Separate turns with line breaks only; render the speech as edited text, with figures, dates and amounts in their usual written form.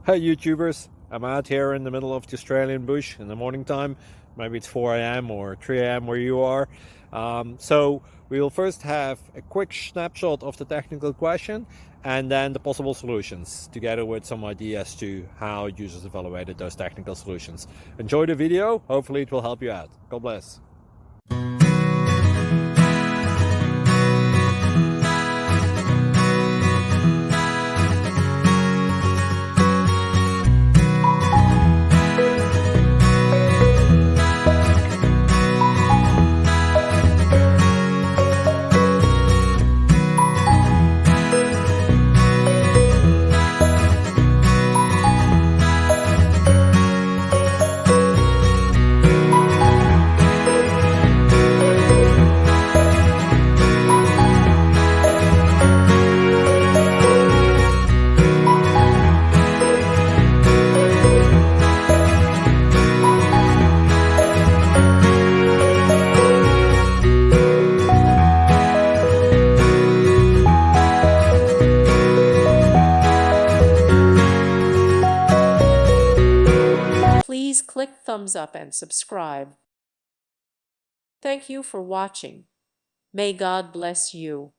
Hey YouTubers, I'm out here in the middle of the Australian bush in the morning time. Maybe it's 4 a.m. or 3 a.m. where you are. So we will first have a quick snapshot of the technical question and then the possible solutions, together with some ideas to how users evaluated those technical solutions. Enjoy the video, hopefully it will help you out. God bless.
Please click thumbs up and subscribe. Thank you for watching. May God bless you.